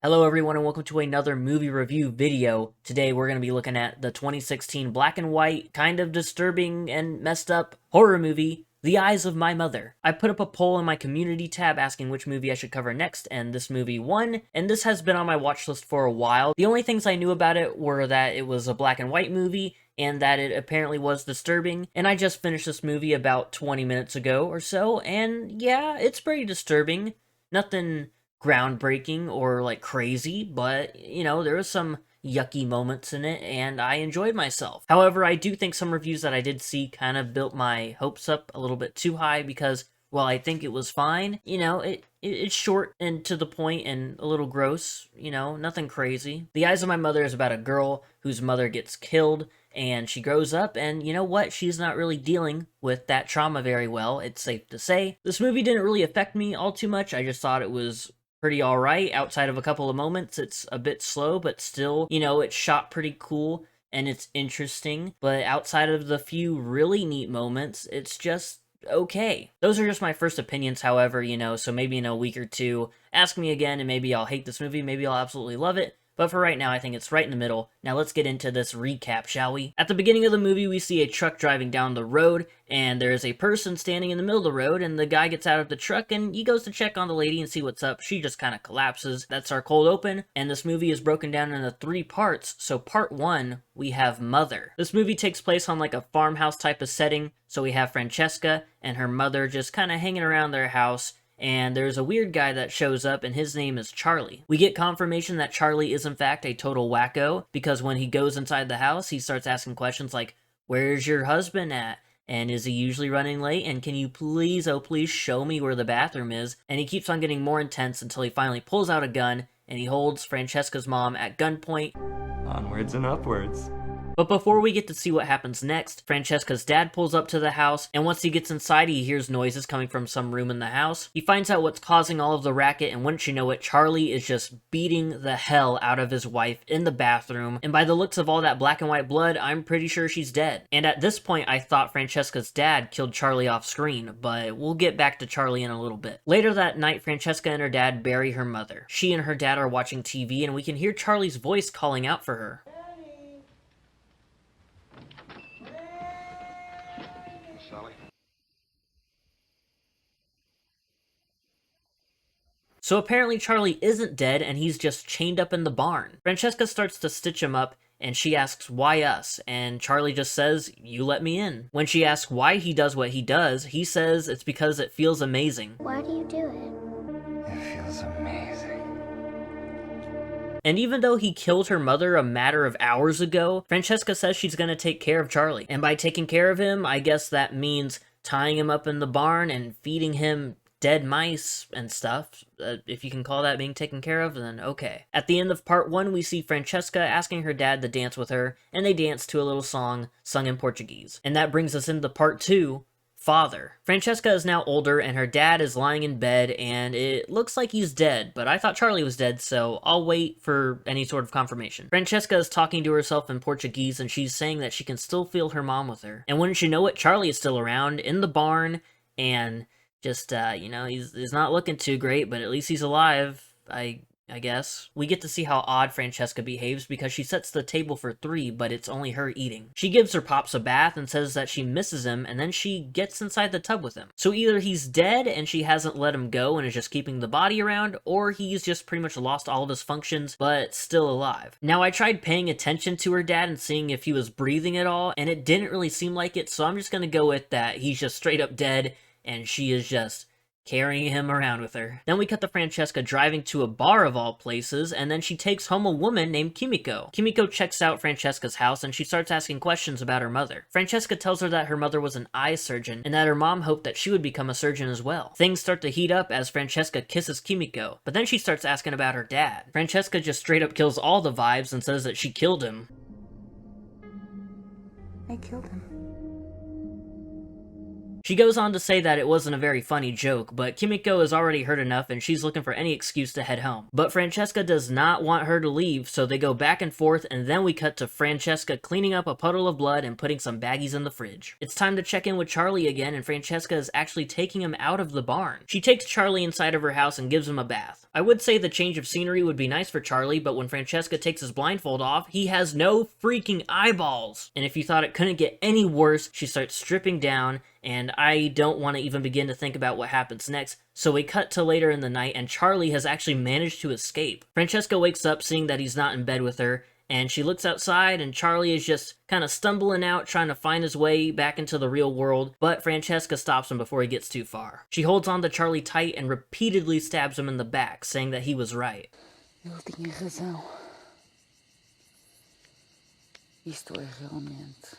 Hello everyone and welcome to another movie review video. Today we're going to be looking at the 2016 black and white, kind of disturbing and messed up horror movie, The Eyes of My Mother. I put up a poll in my community tab asking which movie I should cover next, and this movie won, and this has been on my watch list for a while. The only things I knew about it were that it was a black and white movie, and that it apparently was disturbing, and I just finished this movie about 20 minutes ago or so, and yeah, it's pretty disturbing. Nothing groundbreaking or like crazy, but there was some yucky moments in it and I enjoyed myself. However, I do think some reviews that I did see kind of built my hopes up a little bit too high because while I think it was fine, it's short and to the point and a little gross, nothing crazy. The Eyes of My Mother is about a girl whose mother gets killed and she grows up, and you know what? She's not really dealing with that trauma very well, it's safe to say. This movie didn't really affect me all too much. I just thought it was pretty alright. Outside of a couple of moments, it's a bit slow, but still, it's shot pretty cool and it's interesting. But outside of the few really neat moments, it's just okay. Those are just my first opinions, however, so maybe in a week or two, ask me again and maybe I'll hate this movie, maybe I'll absolutely love it. But for right now, I think it's right in the middle. Now let's get into this recap, shall we? At the beginning of the movie, we see a truck driving down the road, and there's a person standing in the middle of the road, and the guy gets out of the truck, and he goes to check on the lady and see what's up. She just kind of collapses. That's our cold open, and this movie is broken down into 3 parts. So part 1, we have Mother. This movie takes place on like a farmhouse type of setting, so we have Francesca and her mother just kind of hanging around their house, and there's a weird guy that shows up and his name is Charlie. We get confirmation that Charlie is in fact a total wacko, because when he goes inside the house, he starts asking questions like, "Where's your husband at? And is he usually running late? And can you please, oh please, show me where the bathroom is?" And he keeps on getting more intense until he finally pulls out a gun and he holds Francesca's mom at gunpoint. Onwards and upwards. But before we get to see what happens next, Francesca's dad pulls up to the house, and once he gets inside, he hears noises coming from some room in the house. He finds out what's causing all of the racket, and wouldn't you know it, Charlie is just beating the hell out of his wife in the bathroom, and by the looks of all that black and white blood, I'm pretty sure she's dead. And at this point, I thought Francesca's dad killed Charlie off screen, but we'll get back to Charlie in a little bit. Later that night, Francesca and her dad bury her mother. She and her dad are watching TV, and we can hear Charlie's voice calling out for her. So apparently Charlie isn't dead and he's just chained up in the barn. Francesca starts to stitch him up and she asks, "Why us?" And Charlie just says, "You let me in." When she asks why he does what he does, he says it's because it feels amazing. Why do you do it? It feels amazing. And even though he killed her mother a matter of hours ago, Francesca says she's gonna take care of Charlie. And by taking care of him, I guess that means tying him up in the barn and feeding him dead mice and stuff. If you can call that being taken care of, then okay. At the end of part 1, we see Francesca asking her dad to dance with her, and they dance to a little song sung in Portuguese. And that brings us into part 2, Father. Francesca is now older, and her dad is lying in bed, and it looks like he's dead, but I thought Charlie was dead, so I'll wait for any sort of confirmation. Francesca is talking to herself in Portuguese, and she's saying that she can still feel her mom with her. And wouldn't you know it, Charlie is still around in the barn, and just, he's not looking too great, but at least he's alive, I guess. We get to see how odd Francesca behaves because she sets the table for 3, but it's only her eating. She gives her pops a bath and says that she misses him, and then she gets inside the tub with him. So either he's dead and she hasn't let him go and is just keeping the body around, or he's just pretty much lost all of his functions, but still alive. Now, I tried paying attention to her dad and seeing if he was breathing at all, and it didn't really seem like it, so I'm just gonna go with that he's just straight up dead, and she is just carrying him around with her. Then we cut to Francesca driving to a bar of all places, and then she takes home a woman named Kimiko. Kimiko checks out Francesca's house, and she starts asking questions about her mother. Francesca tells her that her mother was an eye surgeon, and that her mom hoped that she would become a surgeon as well. Things start to heat up as Francesca kisses Kimiko, but then she starts asking about her dad. Francesca just straight up kills all the vibes and says that she killed him. I killed him. She goes on to say that it wasn't a very funny joke, but Kimiko has already heard enough and she's looking for any excuse to head home. But Francesca does not want her to leave, so they go back and forth, and then we cut to Francesca cleaning up a puddle of blood and putting some baggies in the fridge. It's time to check in with Charlie again, and Francesca is actually taking him out of the barn. She takes Charlie inside of her house and gives him a bath. I would say the change of scenery would be nice for Charlie, but when Francesca takes his blindfold off, he has no freaking eyeballs! And if you thought it couldn't get any worse, she starts stripping down, and I don't want to even begin to think about what happens next, so we cut to later in the night, and Charlie has actually managed to escape. Francesca wakes up seeing that he's not in bed with her, and she looks outside, and Charlie is just kind of stumbling out, trying to find his way back into the real world, but Francesca stops him before he gets too far. She holds on to Charlie tight and repeatedly stabs him in the back, saying that he was right. Ele tinha razão. Isto é realmente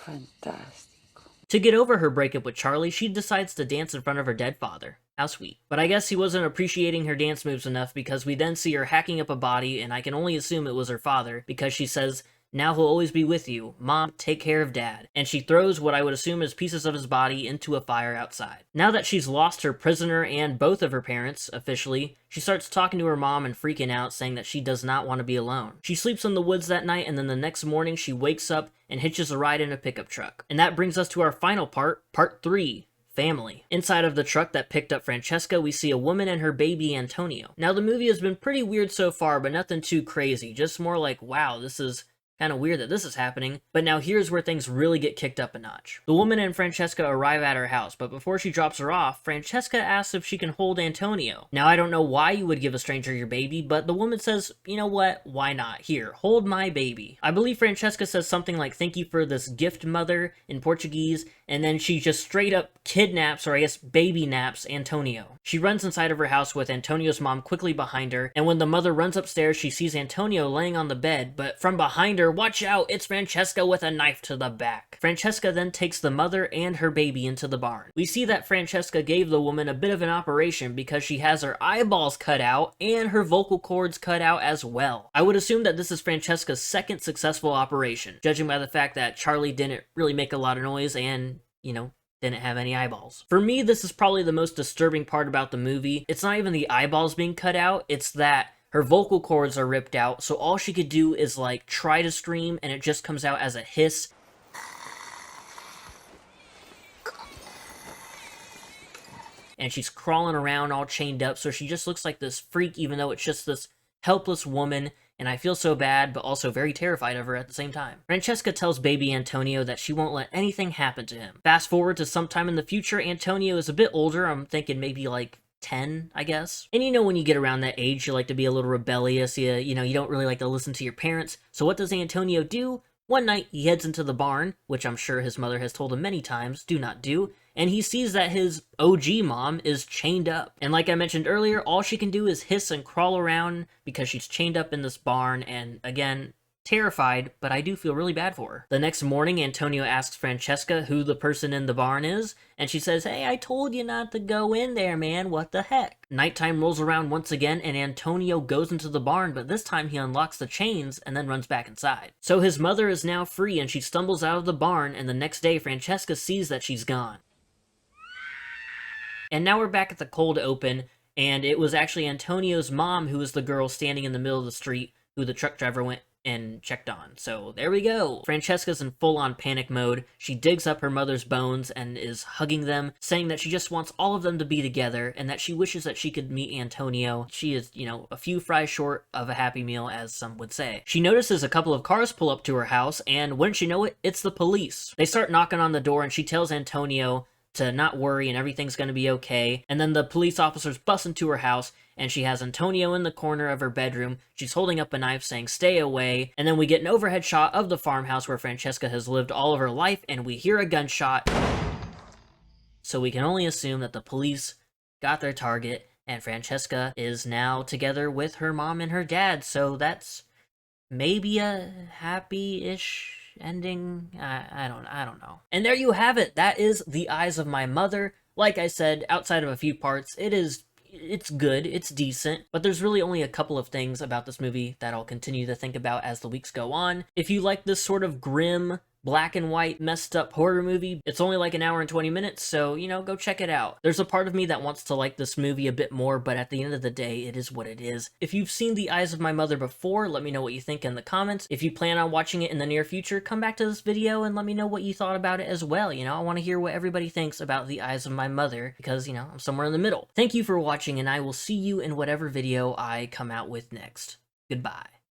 fantástico. To get over her breakup with Charlie, she decides to dance in front of her dead father. How sweet. But I guess he wasn't appreciating her dance moves enough, because we then see her hacking up a body, and I can only assume it was her father, because she says, "Now he'll always be with you. Mom, take care of Dad." And she throws what I would assume is pieces of his body into a fire outside. Now that she's lost her prisoner and both of her parents, officially, she starts talking to her mom and freaking out, saying that she does not want to be alone. She sleeps in the woods that night, and then the next morning she wakes up and hitches a ride in a pickup truck. And that brings us to our final part, part 3. Family. Inside of the truck that picked up Francesca, we see a woman and her baby Antonio. Now the movie has been pretty weird so far, but nothing too crazy, just more like, wow, this is kind of weird that this is happening, but now here's where things really get kicked up a notch. The woman and Francesca arrive at her house, but before she drops her off, Francesca asks if she can hold Antonio. Now I don't know why you would give a stranger your baby, but the woman says, you know what, why not? Here, hold my baby. I believe Francesca says something like, "Thank you for this gift, mother," in Portuguese, and then she just straight up kidnaps, or I guess baby naps, Antonio. She runs inside of her house with Antonio's mom quickly behind her, and when the mother runs upstairs, she sees Antonio laying on the bed, but from behind her, watch out, it's Francesca with a knife to the back. Francesca then takes the mother and her baby into the barn. We see that Francesca gave the woman a bit of an operation because she has her eyeballs cut out and her vocal cords cut out as well. I would assume that this is Francesca's second successful operation, judging by the fact that Charlie didn't really make a lot of noise and, didn't have any eyeballs. For me, this is probably the most disturbing part about the movie. It's not even the eyeballs being cut out, it's that her vocal cords are ripped out, so all she could do is try to scream, and it just comes out as a hiss. And she's crawling around all chained up, so she just looks like this freak, even though it's just this helpless woman, and I feel so bad, but also very terrified of her at the same time. Francesca tells baby Antonio that she won't let anything happen to him. Fast forward to sometime in the future, Antonio is a bit older, I'm thinking maybe 10, I guess. And when you get around that age, you like to be a little rebellious, you don't really like to listen to your parents. So what does Antonio do? One night, he heads into the barn, which I'm sure his mother has told him many times, do not do, and he sees that his OG mom is chained up. And like I mentioned earlier, all she can do is hiss and crawl around because she's chained up in this barn, and again, terrified, but I do feel really bad for her. The next morning, Antonio asks Francesca who the person in the barn is, and she says, "Hey, I told you not to go in there, man, what the heck?" Nighttime rolls around once again, and Antonio goes into the barn, but this time he unlocks the chains and then runs back inside. So his mother is now free, and she stumbles out of the barn, and the next day, Francesca sees that she's gone. And now we're back at the cold open, and it was actually Antonio's mom who was the girl standing in the middle of the street who the truck driver went and checked on. So there we go. Francesca's in full-on panic mode. She digs up her mother's bones and is hugging them, saying that she just wants all of them to be together and that she wishes that she could meet Antonio. She is, a few fries short of a happy meal, as some would say. She notices a couple of cars pull up to her house, and wouldn't you know it, it's the police. They start knocking on the door, and she tells Antonio to not worry and everything's gonna be okay. And then the police officers bust into her house, and she has Antonio in the corner of her bedroom. She's holding up a knife saying, "Stay away." And then we get an overhead shot of the farmhouse where Francesca has lived all of her life, and we hear a gunshot. So we can only assume that the police got their target, and Francesca is now together with her mom and her dad. So that's maybe a happy-ish ending. I don't know. And there you have it. That is The Eyes of My Mother. Like I said, outside of a few parts, it's good, it's decent, but there's really only a couple of things about this movie that I'll continue to think about as the weeks go on. If you like this sort of grim, black and white, messed up horror movie. It's only like an hour and 20 minutes, so, you know, go check it out. There's a part of me that wants to like this movie a bit more, but at the end of the day, it is what it is. If you've seen The Eyes of My Mother before, let me know what you think in the comments. If you plan on watching it in the near future, come back to this video and let me know what you thought about it as well. You know, I want to hear what everybody thinks about The Eyes of My Mother, because, you know, I'm somewhere in the middle. Thank you for watching, and I will see you in whatever video I come out with next. Goodbye.